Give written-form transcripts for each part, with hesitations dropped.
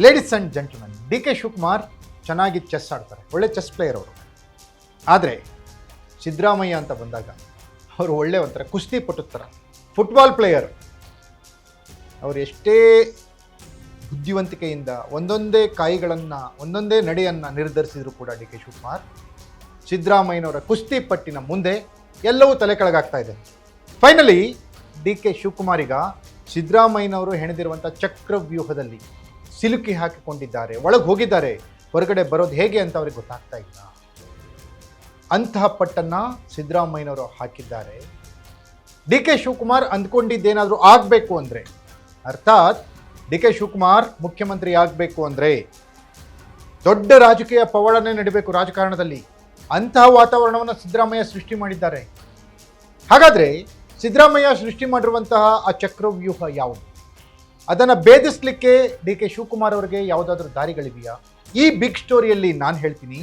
Ladies and gentlemen, D K Shivakumar ಚೆನ್ನಾಗಿ chess ಆಡ್ತಾರೆ, ಒಳ್ಳೆ ಚೆಸ್ ಪ್ಲೇಯರ್ ಅವರು. ಆದರೆ ಸಿದ್ದರಾಮಯ್ಯ ಅಂತ ಬಂದಾಗ ಅವರು ಒಳ್ಳೆ ಒಂಥರ ಕುಸ್ತಿ ಪಟುತ್ತರ, ಫುಟ್ಬಾಲ್ ಪ್ಲೇಯರ್. ಅವರು ಎಷ್ಟೇ ಬುದ್ಧಿವಂತಿಕೆಯಿಂದ ಒಂದೊಂದೇ ಕಾಯಿಗಳನ್ನು ಒಂದೊಂದೇ ನಡೆಯನ್ನು ನಿರ್ಧರಿಸಿದ್ರು ಕೂಡ ಡಿ ಕೆ ಶಿವಕುಮಾರ್ ಸಿದ್ದರಾಮಯ್ಯನವರ ಕುಸ್ತಿ ಪಟ್ಟಿನ ಮುಂದೆ ಎಲ್ಲವೂ ತಲೆ ಕೆಳಗಾಗ್ತಾ ಇದೆ. ಫೈನಲಿ ಡಿ ಕೆ ಶಿವಕುಮಾರ್ ಈಗ ಸಿದ್ದರಾಮಯ್ಯನವರು ಹೆಣೆದಿರುವಂಥ ಚಕ್ರವ್ಯೂಹದಲ್ಲಿ ಸಿಲುಕಿ ಹಾಕಿಕೊಂಡಿದ್ದಾರೆ, ಒಳಗೆ ಹೋಗಿದ್ದಾರೆ. ಹೊರಗಡೆ ಬರೋದು ಹೇಗೆ ಅಂತ ಅವ್ರಿಗೆ ಗೊತ್ತಾಗ್ತಾ ಇಲ್ಲ. ಅಂತಹ ಪಟ್ಟನ್ನು ಸಿದ್ದರಾಮಯ್ಯನವರು ಹಾಕಿದ್ದಾರೆ. ಡಿ ಕೆ ಶಿವಕುಮಾರ್ ಅಂದ್ಕೊಂಡಿದ್ದೇನಾದರೂ ಆಗಬೇಕು ಅಂದರೆ, ಅರ್ಥಾತ್ ಡಿ ಕೆ ಶಿವಕುಮಾರ್ ಮುಖ್ಯಮಂತ್ರಿ ಆಗಬೇಕು ಅಂದರೆ ದೊಡ್ಡ ರಾಜಕೀಯ ಪವಾಡನೆ ನಡೀಬೇಕು ರಾಜಕಾರಣದಲ್ಲಿ. ಅಂತಹ ವಾತಾವರಣವನ್ನು ಸಿದ್ದರಾಮಯ್ಯ ಸೃಷ್ಟಿ ಮಾಡಿದ್ದಾರೆ. ಹಾಗಾದರೆ ಸಿದ್ದರಾಮಯ್ಯ ಸೃಷ್ಟಿ ಮಾಡಿರುವಂತಹ ಆ ಚಕ್ರವ್ಯೂಹ ಯಾವುದು? ಅದನ್ನು ಭೇದಿಸಲಿಕ್ಕೆ ಡಿ ಕೆ ಶಿವಕುಮಾರ್ ಅವರಿಗೆ ಯಾವುದಾದ್ರೂ ದಾರಿಗಳಿವೆಯಾ? ಈ ಬಿಗ್ ಸ್ಟೋರಿಯಲ್ಲಿ ನಾನು ಹೇಳ್ತೀನಿ.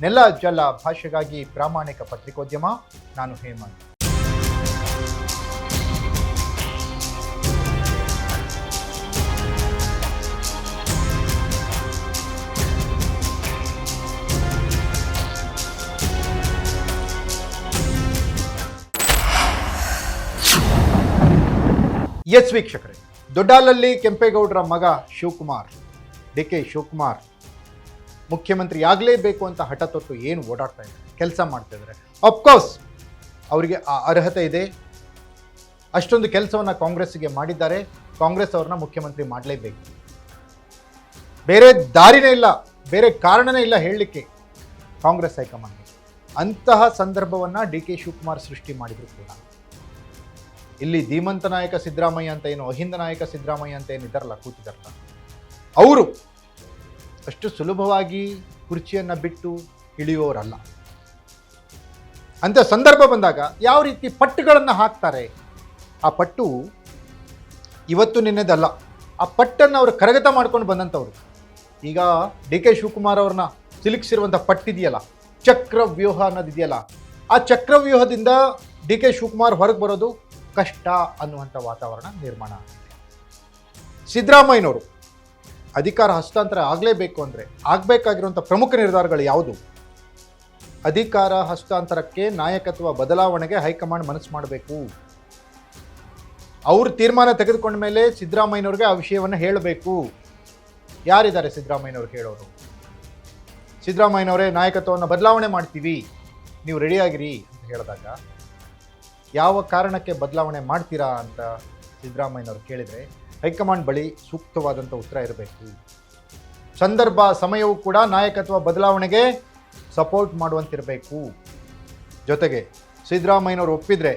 ನೆಲ ಜಲ ಭಾಷೆಗಾಗಿ ಪ್ರಾಮಾಣಿಕ ಪತ್ರಿಕೋದ್ಯಮ, ನಾನು ಹೇಮಂತ್. ಎಸ್ ವೀಕ್ಷಕರೇ, ದೊಡ್ಡಾಲಲ್ಲಿ ಕೆಂಪೇಗೌಡರ ಮಗ ಶಿವಕುಮಾರ್, ಡಿ ಕೆ ಶಿವಕುಮಾರ್ ಮುಖ್ಯಮಂತ್ರಿ ಆಗಲೇಬೇಕು ಅಂತ ಹಠ ತೊಟ್ಟು ಏನು ಓಡಾಡ್ತಾ ಇದ್ದಾರೆ, ಕೆಲಸ ಮಾಡ್ತಾ ಇದ್ದಾರೆ. ಅಫ್ಕೋರ್ಸ್ ಅವರಿಗೆ ಆ ಅರ್ಹತೆ ಇದೆ. ಅಷ್ಟೊಂದು ಕೆಲಸವನ್ನು ಕಾಂಗ್ರೆಸ್ಸಿಗೆ ಮಾಡಿದ್ದಾರೆ. ಕಾಂಗ್ರೆಸ್ ಅವ್ರನ್ನ ಮುಖ್ಯಮಂತ್ರಿ ಮಾಡಲೇಬೇಕು. ಬೇರೆ ದಾರಿನೇ ಇಲ್ಲ, ಬೇರೆ ಕಾರಣನೇ ಇಲ್ಲ ಹೇಳಲಿಕ್ಕೆ ಕಾಂಗ್ರೆಸ್ ಹೈಕಮಾಂಡ್ಗೆ. ಅಂತಹ ಸಂದರ್ಭವನ್ನು ಡಿ ಕೆ ಶಿವಕುಮಾರ್ ಸೃಷ್ಟಿ ಮಾಡಿದ್ರು ಕೂಡ. ಇಲ್ಲಿ ಧೀಮಂತ ನಾಯಕ ಸಿದ್ದರಾಮಯ್ಯ ಅಂತ ಏನು, ಅಹಿಂದ ನಾಯಕ ಸಿದ್ದರಾಮಯ್ಯ ಅಂತ ಏನು ಇದ್ದಾರಲ್ಲ, ಕೂತಿದ್ದಾರಲ್ಲ, ಅವರು ಅಷ್ಟು ಸುಲಭವಾಗಿ ಕುರ್ಚಿಯನ್ನು ಬಿಟ್ಟು ಇಳಿಯೋರಲ್ಲ. ಅಂತ ಸಂದರ್ಭ ಬಂದಾಗ ಯಾವ ರೀತಿ ಪಟ್ಟುಗಳನ್ನು ಹಾಕ್ತಾರೆ, ಆ ಪಟ್ಟು ಇವತ್ತು ನಿನ್ನೆದಲ್ಲ. ಆ ಪಟ್ಟನ್ನು ಅವರು ಕರಗತ ಮಾಡ್ಕೊಂಡು ಬಂದಂಥವ್ರು. ಈಗ ಡಿ ಕೆ ಶಿವಕುಮಾರ್ ಅವ್ರನ್ನ ಸಿಲುಕಿಸಿರುವಂಥ ಪಟ್ಟಿದೆಯಲ್ಲ, ಚಕ್ರವ್ಯೂಹ ಅನ್ನೋದಿದೆಯಲ್ಲ, ಆ ಚಕ್ರವ್ಯೂಹದಿಂದ ಡಿ ಕೆ ಶಿವಕುಮಾರ್ ಹೊರಗೆ ಬರೋದು ಕಷ್ಟ ಅನ್ನುವಂಥ ವಾತಾವರಣ ನಿರ್ಮಾಣ ಆಗಿದೆ. ಸಿದ್ದರಾಮಯ್ಯನವರು ಅಧಿಕಾರ ಹಸ್ತಾಂತರ ಆಗಲೇಬೇಕು ಅಂದರೆ ಆಗಬೇಕಾಗಿರುವಂಥ ಪ್ರಮುಖ ನಿರ್ಧಾರಗಳು ಯಾವುದು? ಅಧಿಕಾರ ಹಸ್ತಾಂತರಕ್ಕೆ, ನಾಯಕತ್ವ ಬದಲಾವಣೆಗೆ ಹೈಕಮಾಂಡ್ ಮನಸ್ಸು ಮಾಡಬೇಕು. ಅವರು ತೀರ್ಮಾನ ತೆಗೆದುಕೊಂಡ ಮೇಲೆ ಸಿದ್ದರಾಮಯ್ಯನವ್ರಿಗೆ ಆ ವಿಷಯವನ್ನು ಹೇಳಬೇಕು. ಯಾರಿದ್ದಾರೆ ಸಿದ್ದರಾಮಯ್ಯನವ್ರು ಹೇಳೋರು? ಸಿದ್ದರಾಮಯ್ಯನವರೇ ನಾಯಕತ್ವವನ್ನು ಬದಲಾವಣೆ ಮಾಡ್ತೀವಿ, ನೀವು ರೆಡಿಯಾಗಿರಿ ಅಂತ ಹೇಳಿದಾಗ ಯಾವ ಕಾರಣಕ್ಕೆ ಬದಲಾವಣೆ ಮಾಡ್ತೀರಾ ಅಂತ ಸಿದ್ದರಾಮಯ್ಯನವರು ಕೇಳಿದರೆ ಹೈಕಮಾಂಡ್ ಬಳಿ ಸೂಕ್ತವಾದಂಥ ಉತ್ತರ ಇರಬೇಕು. ಸಂದರ್ಭ ಸಮಯವೂ ಕೂಡ ನಾಯಕತ್ವ ಬದಲಾವಣೆಗೆ ಸಪೋರ್ಟ್ ಮಾಡುವಂತಿರಬೇಕು. ಜೊತೆಗೆ ಸಿದ್ದರಾಮಯ್ಯನವರು ಒಪ್ಪಿದರೆ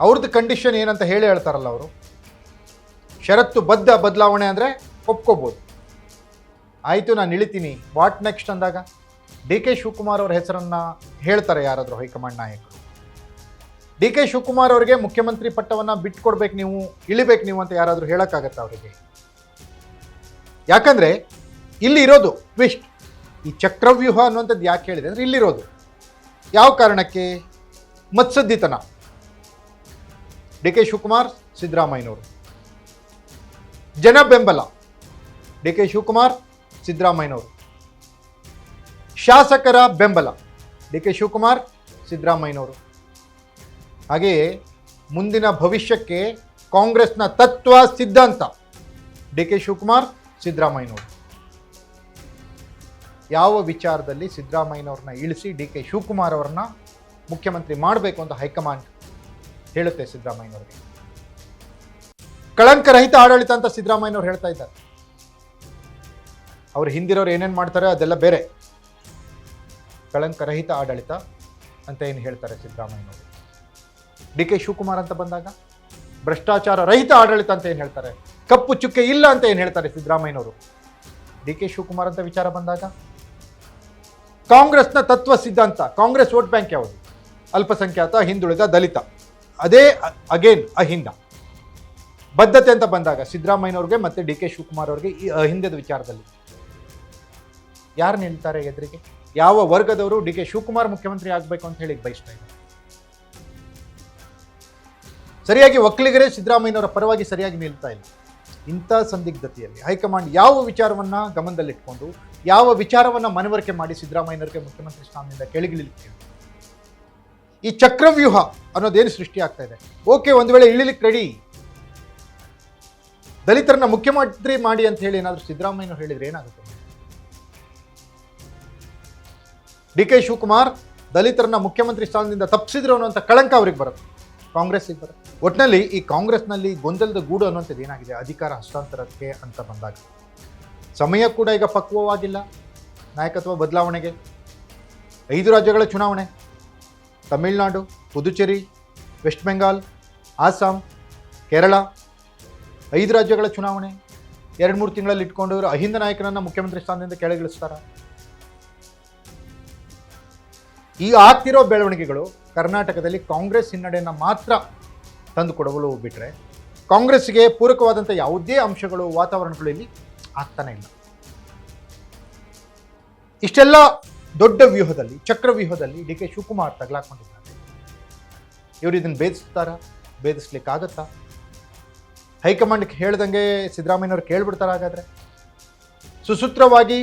ಅವ್ರದ್ದು ಕಂಡೀಷನ್ ಏನಂತ ಹೇಳ್ತಾರಲ್ಲ ಅವರು, ಷರತ್ತು ಬದ್ಧ ಬದಲಾವಣೆ ಅಂದರೆ ಒಪ್ಕೋಬೋದು. ಆಯಿತು, ನಾನು ಇಳಿತೀನಿ, ವಾಟ್ ನೆಕ್ಸ್ಟ್ ಅಂದಾಗ ಡಿ ಕೆ ಶಿವಕುಮಾರ್ ಅವರ ಹೆಸರನ್ನು ಹೇಳ್ತಾರೆ ಯಾರಾದರೂ ಹೈಕಮಾಂಡ್ ನಾಯಕರು. ಡಿ ಕೆ ಶಿವಕುಮಾರ್ ಅವರಿಗೆ ಮುಖ್ಯಮಂತ್ರಿ ಪಟ್ಟವನ್ನು ಬಿಟ್ಕೊಡ್ಬೇಕು, ನೀವು ಇಳಿಬೇಕು ನೀವು ಅಂತ ಯಾರಾದರೂ ಹೇಳೋಕ್ಕಾಗತ್ತಾ ಅವರಿಗೆ? ಯಾಕಂದರೆ ಇಲ್ಲಿ ಇರೋದು ಟ್ವಿಸ್ಟ್. ಈ ಚಕ್ರವ್ಯೂಹ ಅನ್ನುವಂಥದ್ದು ಯಾಕೆ ಹೇಳಿದೆ ಅಂದರೆ ಇಲ್ಲಿರೋದು ಯಾವ ಕಾರಣಕ್ಕೆ? ಮತ್ಸದ್ದಿತನ. ಡಿ ಕೆ ಶಿವಕುಮಾರ್, ಸಿದ್ದರಾಮಯ್ಯನವರು. ಜನ ಬೆಂಬಲ, ಡಿ ಕೆ ಶಿವಕುಮಾರ್, ಸಿದ್ದರಾಮಯ್ಯನವರು. ಶಾಸಕರ ಬೆಂಬಲ, ಡಿ ಕೆ ಶಿವಕುಮಾರ್, ಸಿದ್ದರಾಮಯ್ಯನವರು. ಹಾಗೆಯೇ ಮುಂದಿನ ಭವಿಷ್ಯಕ್ಕೆ ಕಾಂಗ್ರೆಸ್ನ ತತ್ವ ಸಿದ್ಧಾಂತ, ಡಿ ಕೆ ಶಿವಕುಮಾರ್, ಸಿದ್ದರಾಮಯ್ಯನವರು. ಯಾವ ವಿಚಾರದಲ್ಲಿ ಸಿದ್ದರಾಮಯ್ಯನವ್ರನ್ನ ಇಳಿಸಿ ಡಿ ಕೆ ಶಿವಕುಮಾರ್ ಅವರನ್ನ ಮುಖ್ಯಮಂತ್ರಿ ಮಾಡಬೇಕು ಅಂತ ಹೈಕಮಾಂಡ್ ಹೇಳುತ್ತೆ ಸಿದ್ದರಾಮಯ್ಯನವರಿಗೆ? ಕಳಂಕರಹಿತ ಆಡಳಿತ ಅಂತ ಸಿದ್ದರಾಮಯ್ಯನವ್ರು ಹೇಳ್ತಾ ಇದ್ದಾರೆ. ಅವ್ರು ಹಿಂದಿರೋರು ಏನೇನು ಮಾಡ್ತಾರೆ ಅದೆಲ್ಲ ಬೇರೆ. ಕಳಂಕರಹಿತ ಆಡಳಿತ ಅಂತ ಏನು ಹೇಳ್ತಾರೆ ಸಿದ್ದರಾಮಯ್ಯನವರು. ಡಿ ಕೆ ಶಿವಕುಮಾರ್ ಅಂತ ಬಂದಾಗ ಭ್ರಷ್ಟಾಚಾರ ರಹಿತ ಆಡಳಿತ ಅಂತ ಏನು ಹೇಳ್ತಾರೆ, ಕಪ್ಪು ಚುಕ್ಕೆ ಇಲ್ಲ ಅಂತ ಏನು ಹೇಳ್ತಾರೆ ಸಿದ್ದರಾಮಯ್ಯನವರು. ಡಿ ಕೆ ಶಿವಕುಮಾರ್ ಅಂತ ವಿಚಾರ ಬಂದಾಗ ಕಾಂಗ್ರೆಸ್ನ ತತ್ವ ಸಿದ್ಧಾಂತ, ಕಾಂಗ್ರೆಸ್ ವೋಟ್ ಬ್ಯಾಂಕ್ ಯಾವುದು? ಅಲ್ಪಸಂಖ್ಯಾತ, ಹಿಂದುಳಿದ, ದಲಿತ. ಅದೇ ಅಗೇನ್ ಅಹಿಂದ. ಬದ್ಧತೆ ಅಂತ ಬಂದಾಗ ಸಿದ್ದರಾಮಯ್ಯನವ್ರಿಗೆ ಮತ್ತು ಡಿ ಕೆ ಶಿವಕುಮಾರ್ ಅವ್ರಿಗೆ ಈ ಅಹಿಂದದ ವಿಚಾರದಲ್ಲಿ ಯಾರು ನಿಲ್ತಾರೆ ಎದುರಿಗೆ? ಯಾವ ವರ್ಗದವರು ಡಿ ಕೆ ಶಿವಕುಮಾರ್ ಮುಖ್ಯಮಂತ್ರಿ ಆಗಬೇಕು ಅಂತ ಹೇಳಿ ಬಯಸ್ತಾ ಇದ್ದಾರೆ? ಸರಿಯಾಗಿ ಒಕ್ಕಲಿಗರೇ ಸಿದ್ದರಾಮಯ್ಯನವರ ಪರವಾಗಿ ಸರಿಯಾಗಿ ನಿಲ್ತಾ ಇಲ್ಲ. ಇಂಥ ಸಂದಿಗ್ಧತೆಯಲ್ಲಿ ಹೈಕಮಾಂಡ್ ಯಾವ ವಿಚಾರವನ್ನು ಗಮನದಲ್ಲಿಟ್ಕೊಂಡು ಯಾವ ವಿಚಾರವನ್ನು ಮನವರಿಕೆ ಮಾಡಿ ಸಿದ್ದರಾಮಯ್ಯನವರಿಗೆ ಮುಖ್ಯಮಂತ್ರಿ ಸ್ಥಾನದಿಂದ ಕೆಳಗಿಳಿಲಿಕ್ಕೆ ಈ ಚಕ್ರವ್ಯೂಹ ಅನ್ನೋದೇನು ಸೃಷ್ಟಿ ಆಗ್ತಾ ಇದೆ. ಓಕೆ, ಒಂದು ವೇಳೆ ಇಳಿಲಿಕ್ಕೆ ರೆಡಿ, ದಲಿತರನ್ನ ಮುಖ್ಯಮಂತ್ರಿ ಮಾಡಿ ಅಂತ ಹೇಳಿ ಏನಾದರೂ ಸಿದ್ದರಾಮಯ್ಯನವರು ಹೇಳಿದ್ರೆ ಏನಾಗುತ್ತೆ? ಡಿ ಕೆ ಶಿವಕುಮಾರ್ ದಲಿತರನ್ನ ಮುಖ್ಯಮಂತ್ರಿ ಸ್ಥಾನದಿಂದ ತಪ್ಪಿಸಿದ್ರು ಅನ್ನುವಂಥ ಕಳಂಕ ಅವ್ರಿಗೆ ಬರುತ್ತೆ, ಕಾಂಗ್ರೆಸ್ಸಿಗೆ ಬರುತ್ತೆ. ಒಟ್ಟಿನಲ್ಲಿ ಈ ಕಾಂಗ್ರೆಸ್ನಲ್ಲಿ ಗೊಂದಲದ ಗೂಡು ಅನ್ನುವಂಥದ್ದು ಏನಾಗಿದೆ, ಅಧಿಕಾರ ಹಸ್ತಾಂತರಕ್ಕೆ ಅಂತ ಬಂದಾಗ ಸಮಯ ಕೂಡ ಈಗ ಪಕ್ವವಾಗಿಲ್ಲ ನಾಯಕತ್ವ ಬದಲಾವಣೆಗೆ. 5 ರಾಜ್ಯಗಳ ಚುನಾವಣೆ, ತಮಿಳುನಾಡು, ಪುದುಚೇರಿ, ವೆಸ್ಟ್ ಬೆಂಗಾಲ್, ಆಸಾಂ, ಕೇರಳ, 5 ರಾಜ್ಯಗಳ ಚುನಾವಣೆ 2-3 ತಿಂಗಳಲ್ಲಿ ಇಟ್ಕೊಂಡು ಅಹಿಂದ ನಾಯಕನನ್ನ ಮುಖ್ಯಮಂತ್ರಿ ಸ್ಥಾನದಿಂದ ಕೆಳಗಿಳಿಸ್ತಾರ. ಈ ಆಗ್ತಿರೋ ಬೆಳವಣಿಗೆಗಳು ಕರ್ನಾಟಕದಲ್ಲಿ ಕಾಂಗ್ರೆಸ್ ಹಿನ್ನಡೆಯನ್ನು ಮಾತ್ರ ತಂದುಕೊಡಲು ಬಿಟ್ಟರೆ ಕಾಂಗ್ರೆಸ್ಗೆ ಪೂರಕವಾದಂಥ ಯಾವುದೇ ಅಂಶಗಳು ವಾತಾವರಣಗಳು ಇಲ್ಲಿ ಆಗ್ತಾನೆ ಇಲ್ಲ. ಇಷ್ಟೆಲ್ಲ ದೊಡ್ಡ ವ್ಯೂಹದಲ್ಲಿ, ಚಕ್ರವ್ಯೂಹದಲ್ಲಿ ಡಿ ಕೆ ಶಿವಕುಮಾರ್ ತಗಲಾಕೊಂಡಿದ್ದಾರೆ. ಇವರು ಇದನ್ನು ಭೇದಿಸ್ಲಿಕ್ಕಾಗತ್ತಾ? ಹೈಕಮಾಂಡ್ಗೆ ಹೇಳ್ದಂಗೆ ಸಿದ್ದರಾಮಯ್ಯನವ್ರು ಕೇಳ್ಬಿಡ್ತಾರ? ಹಾಗಾದ್ರೆ ಸುಸೂತ್ರವಾಗಿ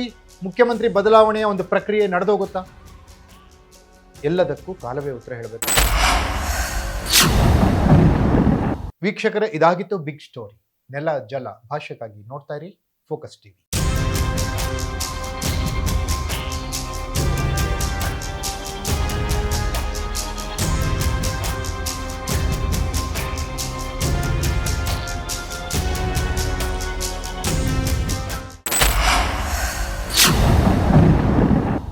ಮುಖ್ಯಮಂತ್ರಿ ಬದಲಾವಣೆಯ ಒಂದು ಪ್ರಕ್ರಿಯೆ ನಡೆದೋಗುತ್ತಾ? ಎಲ್ಲದಕ್ಕೂ ಕಾಲವೇ ಉತ್ತರ ಹೇಳಬೇಕು. ವೀಕ್ಷಕರೇ, ಇದಾಗಿತ್ತು ಬಿಗ್ ಸ್ಟೋರಿ. ನೆಲ ಜಲ ಭಾಷೆಗಾಗಿ ನೋಡ್ತಾ ಇರಿ ಫೋಕಸ್ ಟಿವಿ.